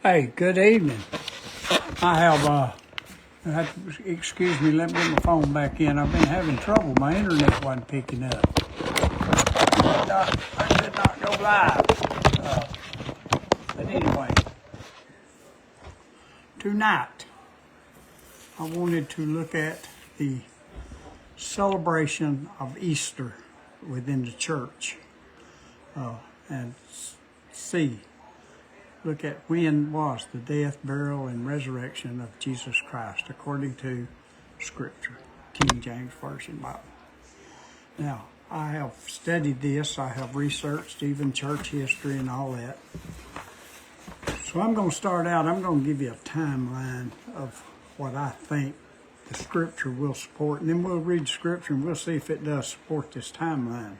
Hey, good evening. I excuse me, let me get my phone back in. I've been having trouble. My internet wasn't picking up. I did not go live. But anyway, tonight I wanted to look at the celebration of Easter within the church and look at when was the death, burial, and resurrection of Jesus Christ according to Scripture, King James Version Bible. Now, I have studied this, I have researched even church history and all that. So I'm going to start out, I'm going to give you a timeline of what I think the Scripture will support, and then we'll read Scripture and we'll see if it does support this timeline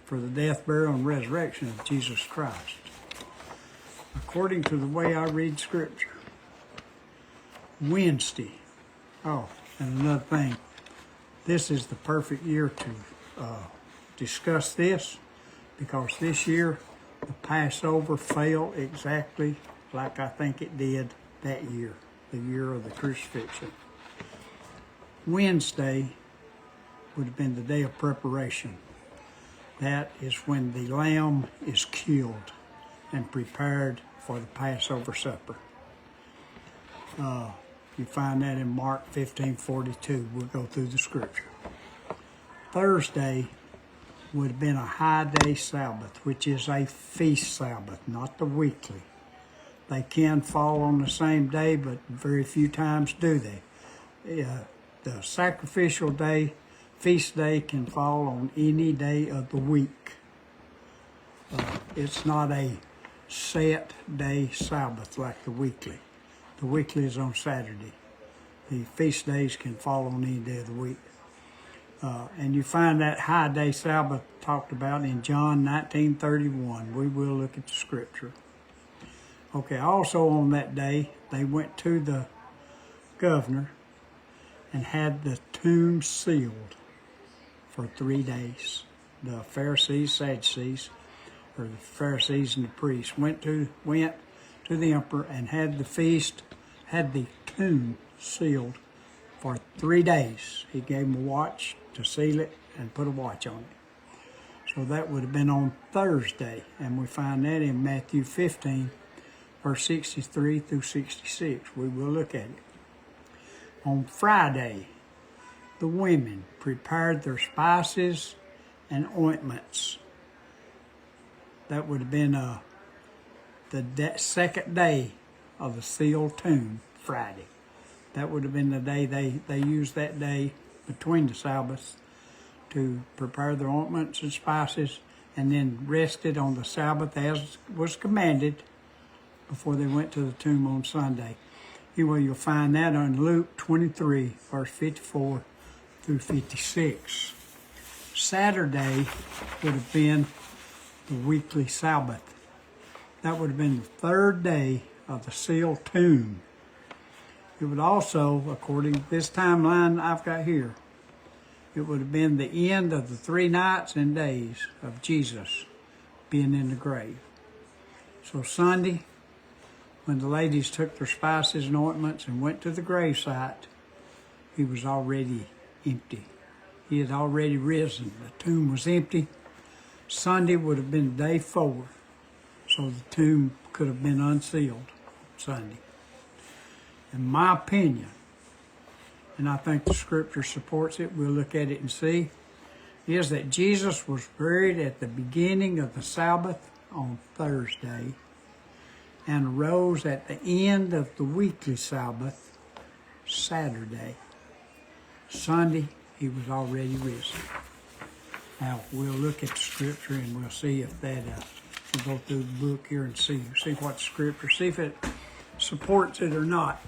for the death, burial, and resurrection of Jesus Christ. According to the way I read Scripture, Wednesday, and another thing, this is the perfect year to discuss this, because this year the Passover fell exactly like I think it did that year, the year of the crucifixion. Wednesday would have been the day of preparation. That is when the lamb is killed and prepared for the Passover supper. You find that in Mark 15:42. We'll go through the Scripture. Thursday would have been a high day Sabbath, which is a feast Sabbath, not the weekly. They can fall on the same day, but very few times do they. The sacrificial day, feast day, can fall on any day of the week. It's not a set day Sabbath like the weekly. The weekly is on Saturday. The feast days can fall on any day of the week. And you find that high day Sabbath talked about in John 19:31. We will look at the Scripture. Okay, also on that day, they went to the governor and had the tomb sealed for 3 days. The Pharisees, Sadducees, or the Pharisees and the priests went to the emperor and had the tomb sealed for 3 days. He gave him a watch to seal it and put a watch on it. So that would have been on Thursday, and we find that in Matthew 15, verse 63 through 66. We will look at it. On Friday, the women prepared their spices and ointments. That would have been the second day of the sealed tomb, Friday. That would have been the day they used that day between the Sabbaths to prepare their ointments and spices, and then rested on the Sabbath as was commanded before they went to the tomb on Sunday. Anyway, you'll find that on Luke 23, verse 54 through 56. Saturday would have been the weekly Sabbath. That would have been the third day of the sealed tomb. It would also, according to this timeline I've got here, it would have been the end of the 3 nights and days of Jesus being in the grave. So Sunday, when the ladies took their spices and ointments and went to the gravesite, he was already empty. He had already risen. The tomb was empty. Sunday would have been day 4, so the tomb could have been unsealed Sunday. In my opinion, and I think the Scripture supports it, we'll look at it and see, is that Jesus was buried at the beginning of the Sabbath on Thursday and rose at the end of the weekly Sabbath, Saturday. Sunday, he was already risen. Now, we'll look at the Scripture and we'll see if that, we'll go through the book here and see what the Scripture, see if it supports it or not.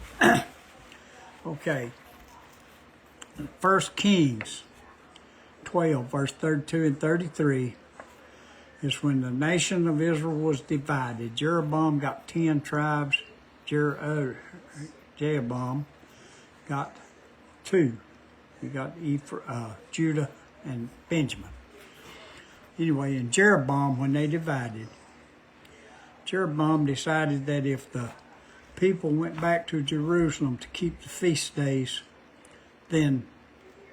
Okay. 1 Kings 12, verse 32 and 33 is when the nation of Israel was divided. Jeroboam got 10 tribes. Jeroboam got 2. He got Judah and Benjamin. Anyway, in Jeroboam, when they divided, Jeroboam decided that if the people went back to Jerusalem to keep the feast days, then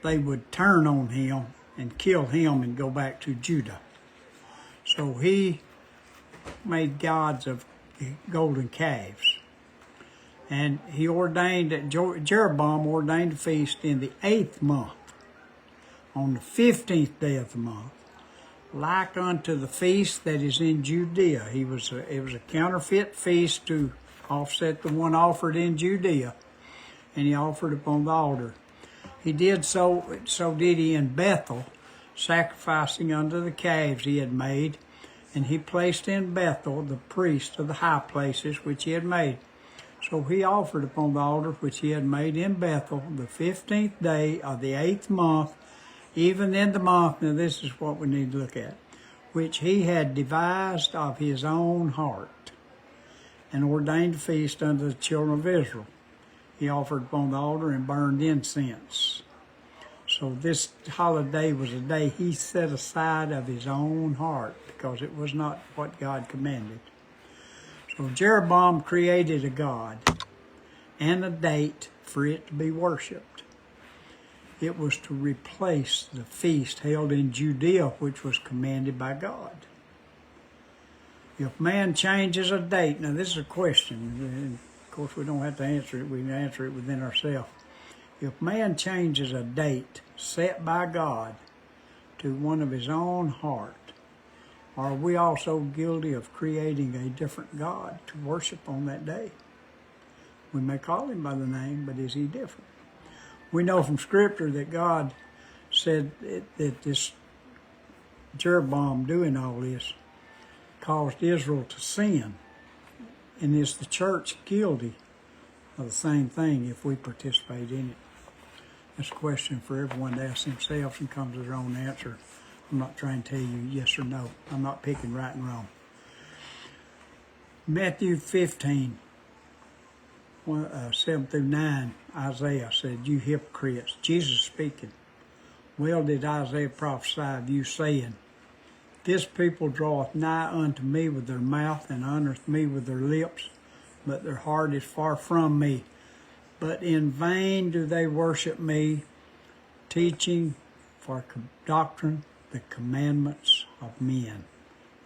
they would turn on him and kill him and go back to Judah. So he made gods of golden calves. And he ordained that Jeroboam ordained a feast in the 8th month, on the 15th day of the month, like unto the feast that is in Judea. It was a counterfeit feast to offset the one offered in Judea, and he offered upon the altar. He did so did he in Bethel, sacrificing unto the calves he had made, and he placed in Bethel the priests of the high places which he had made. So he offered upon the altar which he had made in Bethel the 15th day of the 8th month, even in the month, now this is what we need to look at, which he had devised of his own heart, and ordained a feast unto the children of Israel. He offered upon the altar and burned incense. So this holiday was a day he set aside of his own heart, because it was not what God commanded. So Jeroboam created a god and a date for it to be worshipped. It was to replace the feast held in Judea, which was commanded by God. If man changes a date, now this is a question, and of course we don't have to answer it, we can answer it within ourselves. If man changes a date set by God to one of his own heart, are we also guilty of creating a different God to worship on that day? We may call him by the name, but is he different? We know from Scripture that God said that this Jeroboam doing all this caused Israel to sin. And is the church guilty of the same thing if we participate in it? That's a question for everyone to ask themselves and come to their own answer. I'm not trying to tell you yes or no. I'm not picking right and wrong. Matthew 15, 7 through 9, Isaiah said, "You hypocrites," Jesus speaking, "well did Isaiah prophesy of you, saying, This people draweth nigh unto me with their mouth, and honoureth me with their lips, but their heart is far from me. But in vain do they worship me, teaching for doctrine the commandments of men."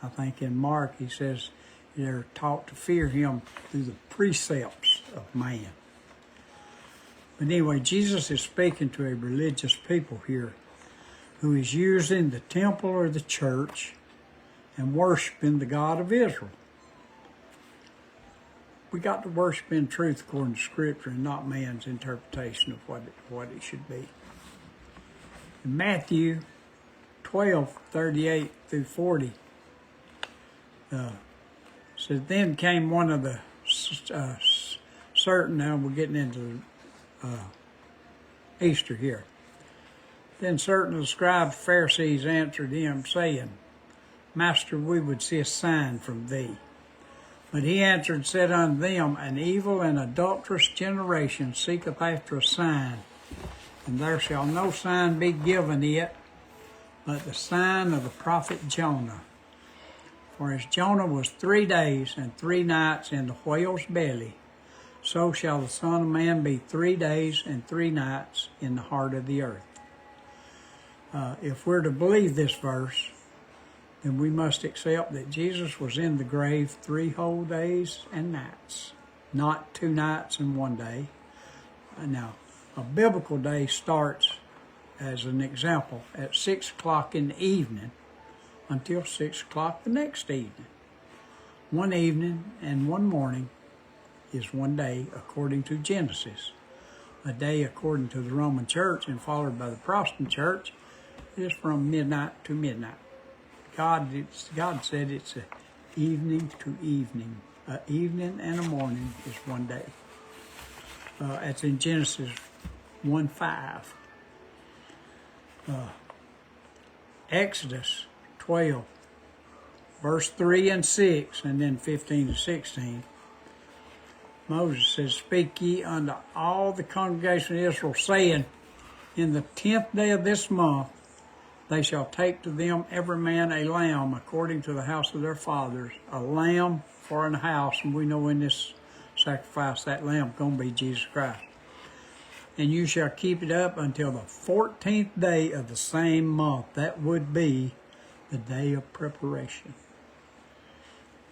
I think in Mark he says they're taught to fear him through the precepts of man. But anyway, Jesus is speaking to a religious people here who is using the temple or the church and worshiping the God of Israel. We got to worship in truth according to Scripture and not man's interpretation of what it should be. In Matthew 12:38 through 40, says, "Then came one of the certain," now we're getting into Easter here. "Then certain of the scribes and Pharisees answered him, saying, Master, we would see a sign from thee. But he answered and said unto them, An evil and adulterous generation seeketh after a sign, and there shall no sign be given it, but the sign of the prophet Jonah. For as Jonah was 3 days and 3 nights in the whale's belly, so shall the Son of Man be 3 days and 3 nights in the heart of the earth." If we're to believe this verse, then we must accept that Jesus was in the grave 3 whole days and nights, not 2 nights and 1 day. Now, a biblical day starts, as an example, at 6 o'clock in the evening until 6 o'clock the next evening. 1 evening and 1 morning is 1 day according to Genesis. A day according to the Roman Church and followed by the Protestant Church is from midnight to midnight. God said it's an evening to evening. An evening and a morning is 1 day. That's in Genesis 1:5. Exodus 12, verse 3 and 6, and then 15 to 16. Moses says, "Speak ye unto all the congregation of Israel, saying, In the 10th day of this month, they shall take to them every man a lamb according to the house of their fathers, a lamb for an house." And we know in this sacrifice, that lamb going to be Jesus Christ. And you shall keep it up until the 14th day of the same month. That would be the day of preparation.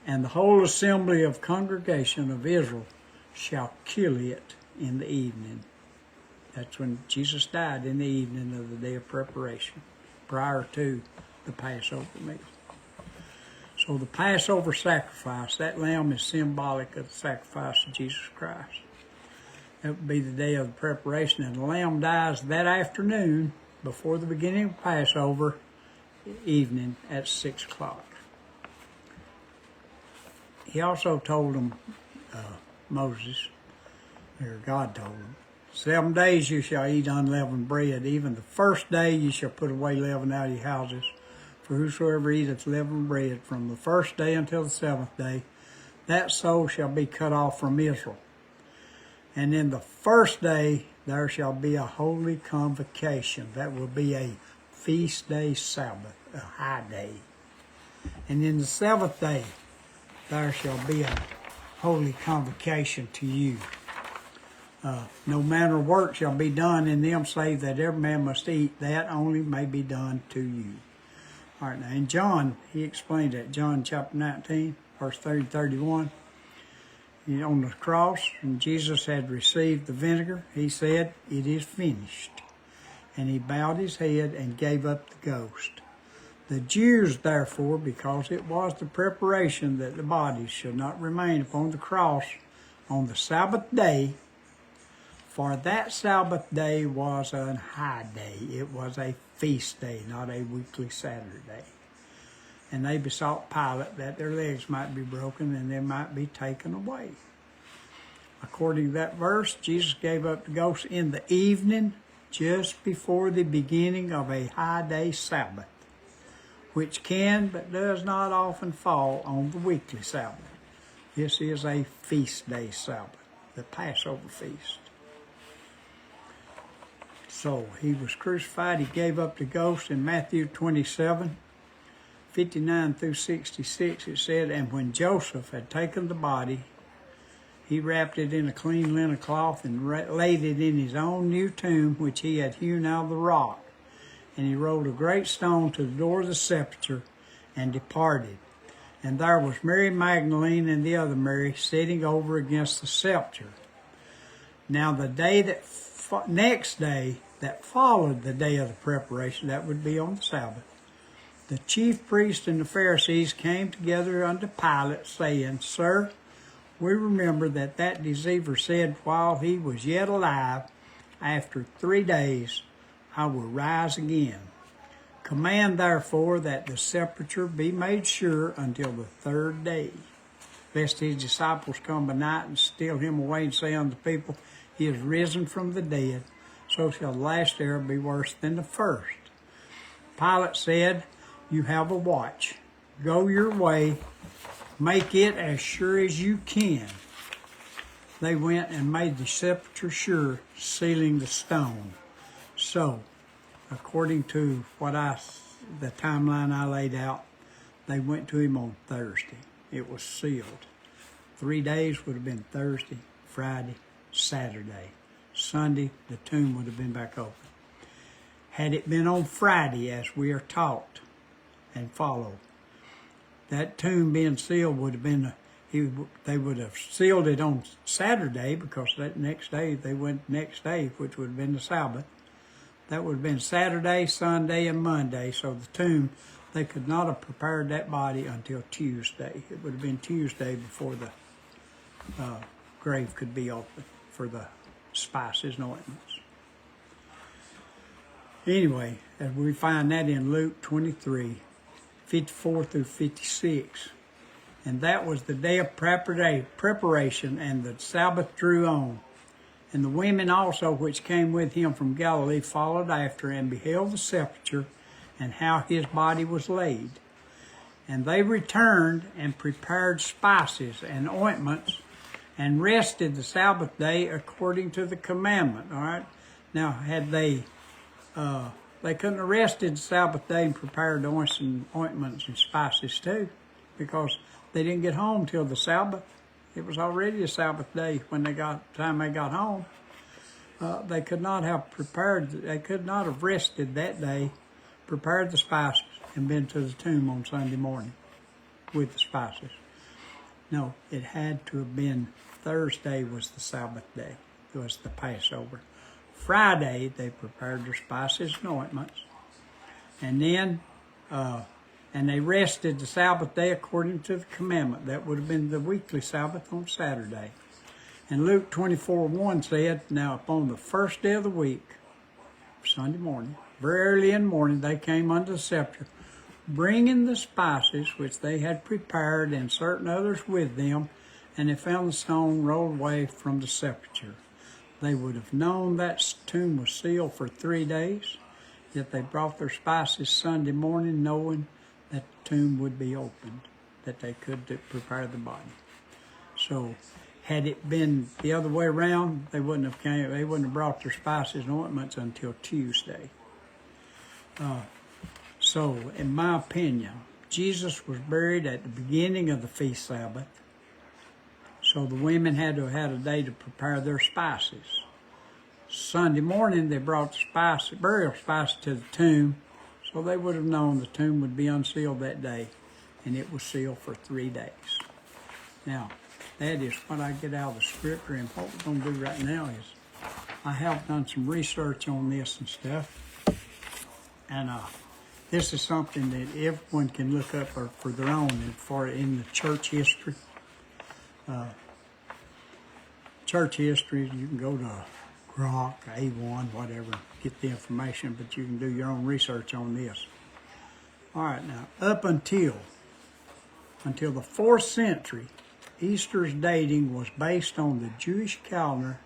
And the whole assembly of congregation of Israel shall kill it in the evening. That's when Jesus died, in the evening of the day of preparation, prior to the Passover meal. So the Passover sacrifice, that lamb is symbolic of the sacrifice of Jesus Christ. That would be the day of the preparation, and the lamb dies that afternoon before the beginning of Passover evening at 6 o'clock. He also told them, Moses, or God told him, 7 days you shall eat unleavened bread. Even the first day you shall put away leaven out of your houses. For whosoever eateth leavened bread from the first day until the 7th day, that soul shall be cut off from Israel. And in the first day there shall be a holy convocation. That will be a feast day Sabbath, a high day. And in the 7th day there shall be a holy convocation to you. No manner of work shall be done in them, save that every man must eat. That only may be done to you. All right, now in John, he explained that. John chapter 19, verse 30 and 31. On the cross, when Jesus had received the vinegar, he said, "It is finished." And he bowed his head and gave up the ghost. The Jews, therefore, because it was the preparation that the bodies should not remain upon the cross on the Sabbath day, for that Sabbath day was a high day. It was a feast day, not a weekly Saturday. And they besought Pilate that their legs might be broken and they might be taken away. According to that verse, Jesus gave up the ghost in the evening, just before the beginning of a high day Sabbath, which can but does not often fall on the weekly Sabbath. This is a feast day Sabbath, the Passover feast. So he was crucified. He gave up the ghost in Matthew 27, 59 through 66. It said, "And when Joseph had taken the body, he wrapped it in a clean linen cloth and laid it in his own new tomb, which he had hewn out of the rock. And he rolled a great stone to the door of the sepulchre and departed. And there was Mary Magdalene and the other Mary sitting over against the sepulchre. Now the day that next day that followed the day of the preparation, that would be on the Sabbath, the chief priests and the Pharisees came together unto Pilate, saying, Sir, we remember that deceiver said while he was yet alive, after 3 days I will rise again. Command therefore that the sepulchre be made sure until the 3rd day, lest his disciples come by night and steal him away and say unto the people, He is risen from the dead, so shall the last hour be worse than the first. Pilate said, You have a watch. Go your way. Make it as sure as you can. They went and made the sepulchre sure, sealing the stone. So, according to the timeline I laid out, they went to him on Thursday. It was sealed. 3 days would have been Thursday, Friday, Saturday. Sunday, the tomb would have been back open. Had it been on Friday, as we are taught and followed, that tomb being sealed would have been, they would have sealed it on Saturday, because that next day, they went next day, which would have been the Sabbath. That would have been Saturday, Sunday, and Monday. So the tomb, they could not have prepared that body until Tuesday. It would have been Tuesday before the grave could be opened for the spices and ointments. Anyway, as we find that in Luke 23, 54 through 56. And that was the day of preparation, and the Sabbath drew on. And the women also which came with him from Galilee followed after, and beheld the sepulchre, and how his body was laid. And they returned and prepared spices and ointments, and rested the Sabbath day according to the commandment. All right. Now, had they couldn't have rested the Sabbath day and prepared ointments and spices too, because they didn't get home till the Sabbath. It was already a Sabbath day when time they got home. They could not have rested that day, prepared the spices, and been to the tomb on Sunday morning with the spices. No, it had to have been Thursday was the Sabbath day. It was the Passover. Friday, they prepared their spices and ointments. And then, and they rested the Sabbath day according to the commandment. That would have been the weekly Sabbath on Saturday. And Luke 24:1 said, now upon the first day of the week, Sunday morning, very early in the morning, they came unto the sepulchre, bringing the spices which they had prepared and certain others with them, and they found the stone rolled away from the sepulchre. They would have known that tomb was sealed for 3 days, yet they brought their spices Sunday morning knowing that the tomb would be opened, that they could prepare the body. So had it been the other way around, they wouldn't have brought their spices and ointments until Tuesday. So, in my opinion, Jesus was buried at the beginning of the feast Sabbath. So the women had to have had a day to prepare their spices. Sunday morning, they brought the burial spices to the tomb, so they would have known the tomb would be unsealed that day, and it was sealed for 3 days. Now, that is what I get out of the scripture, and what we're going to do right now is I have done some research on this and stuff, and this is something that everyone can look up for their own in the church history. Church history, you can go to Grok, A1, whatever, get the information, but you can do your own research on this. All right, now, up until the 4th century, Easter's dating was based on the Jewish calendar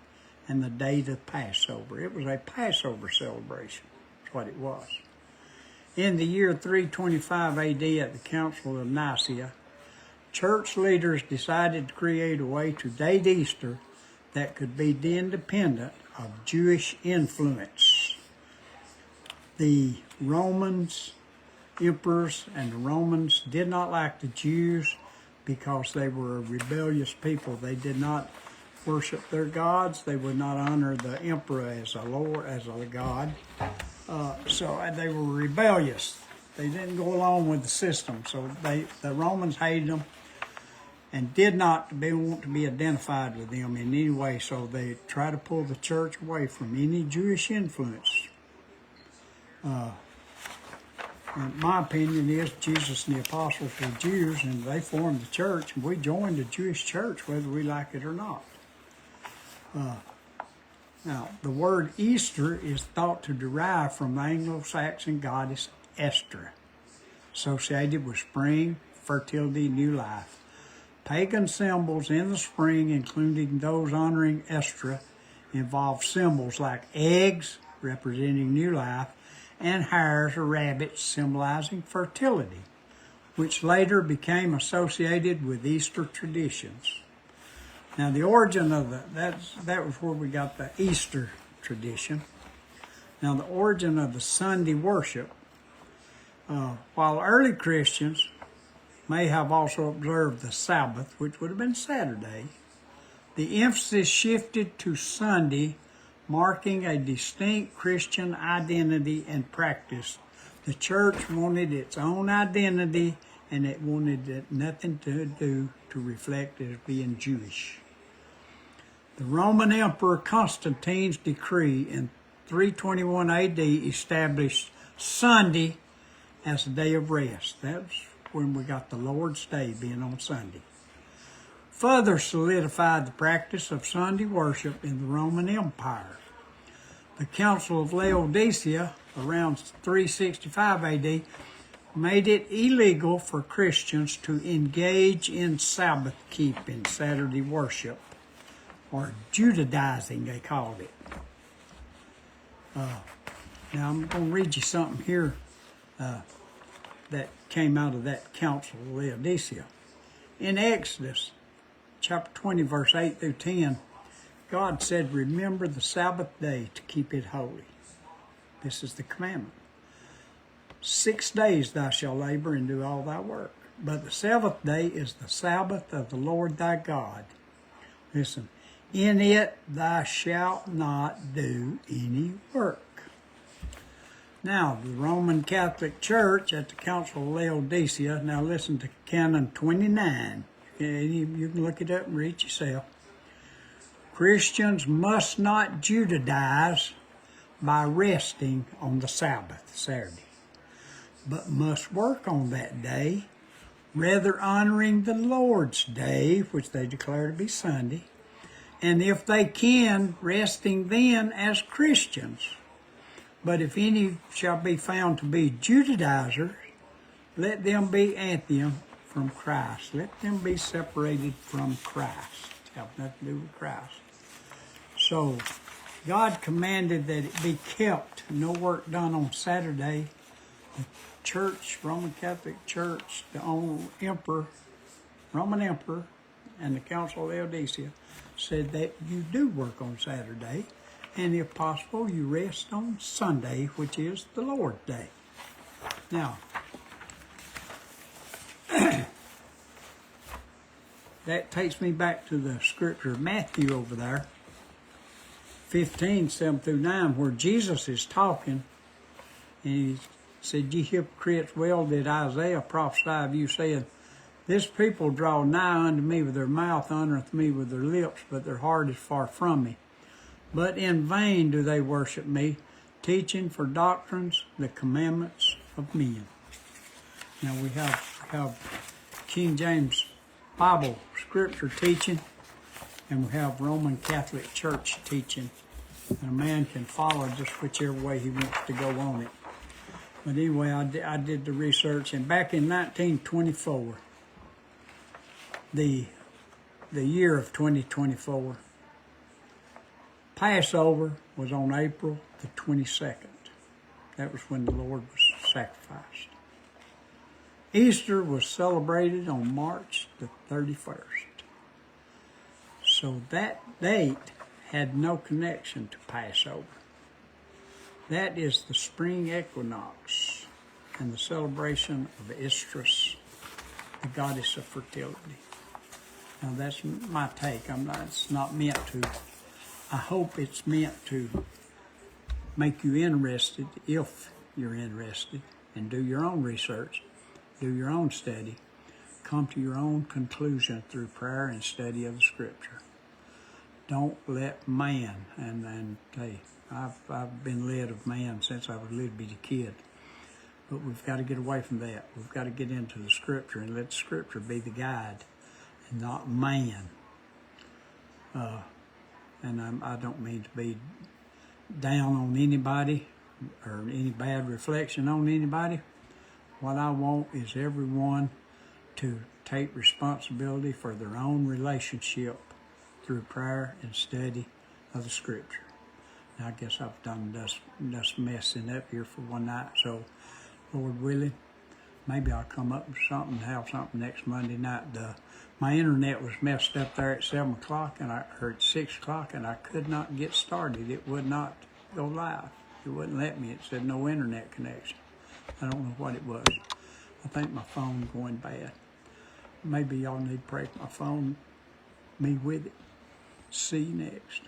and the date of Passover. It was a Passover celebration, that's what it was. In the year 325 AD at the Council of Nicaea, church leaders decided to create a way to date Easter that could be independent of Jewish influence. The Romans, emperors and the Romans did not like the Jews because they were a rebellious people. They did not worship their gods. They would not honor the emperor as a lord, as a god. So they were rebellious. They didn't go along with the system. So the Romans hated them and did not want to be identified with them in any way. So they tried to pull the church away from any Jewish influence. And my opinion is Jesus and the apostles were Jews, and they formed the church, and we joined the Jewish church whether we like it or not. Now, the word Easter is thought to derive from the Anglo-Saxon goddess Esther, associated with spring, fertility, new life. Pagan symbols in the spring, including those honoring Esther, involve symbols like eggs, representing new life, and hares or rabbits symbolizing fertility, which later became associated with Easter traditions. Now, the origin of that was where we got the Easter tradition. Now, the origin of the Sunday worship, while early Christians may have also observed the Sabbath, which would have been Saturday, the emphasis shifted to Sunday, marking a distinct Christian identity and practice. The church wanted its own identity, and it wanted nothing to do to reflect as being Jewish. The Roman Emperor Constantine's decree in 321 AD established Sunday as a day of rest. That's when we got the Lord's Day being on Sunday. Further solidified the practice of Sunday worship in the Roman Empire. The Council of Laodicea, around 365 AD, made it illegal for Christians to engage in Sabbath keeping, Saturday worship, or Judaizing, they called it. Now I'm going to read you something here that came out of that Council of Laodicea. In Exodus chapter 20, verse 8 through 10, God said, remember the Sabbath day to keep it holy. This is the commandment. 6 days thou shalt labor and do all thy work. but the seventh day is the Sabbath of the Lord thy God. Listen, in it thou shalt not do any work. Now, the Roman Catholic Church at the Council of Laodicea, now listen to Canon 29. You can look it up and read yourself. Christians must not Judaize by resting on the Sabbath, Saturday, but must work on that day, rather honoring the Lord's Day, which they declare to be Sunday, and if they can, resting then as Christians. But if any shall be found to be Judaizers, let them be anthema from Christ. Let them be separated from Christ. Have nothing to do with Christ. So, God commanded that it be kept, no work done on Saturday. The church, Roman Catholic Church, the Roman Emperor, and the Council of Laodicea said that you do work on Saturday, and if possible, you rest on Sunday, which is the Lord's Day. Now, that takes me back to the scripture of Matthew over there, 15, 7 through 9, where Jesus is talking, and he said, Ye hypocrites, well did Isaiah prophesy of you, saying, This people draw nigh unto me with their mouth, honoreth me with their lips, but their heart is far from me. But in vain do they worship me, teaching for doctrines the commandments of men. Now we have King James Bible scripture teaching, and we have Roman Catholic Church teaching. And a man can follow just whichever way he wants to go on it. But anyway, I did the research, and back in 1924, the year of 2024, Passover was on April the 22nd. That was when the Lord was sacrificed. Easter was celebrated on March the 31st. So that date had no connection to Passover. That is the spring equinox and the celebration of Istrus, the goddess of fertility. Now that's my take. It's not meant to. I hope it's meant to make you interested, if you're interested, and do your own research, do your own study, come to your own conclusion through prayer and study of the Scripture. Don't let man, and hey, I've been led of man since I was a little bitty kid, but we've got to get away from that. We've got to get into the Scripture and let the Scripture be the guide, and not man. And I don't mean to be down on anybody or any bad reflection on anybody. What I want is everyone to take responsibility for their own relationship through prayer and study of the Scripture. Now, I guess I've done just messing up here for one night, so Lord willing, maybe I'll come up with something, have something next Monday night. My internet was messed up there at 7 o'clock, and at 6 o'clock, and I could not get started. It would not go live. It wouldn't let me. It said no internet connection. I don't know what it was. I think my phone going bad. Maybe y'all need to pray for my phone, me with it. See you next.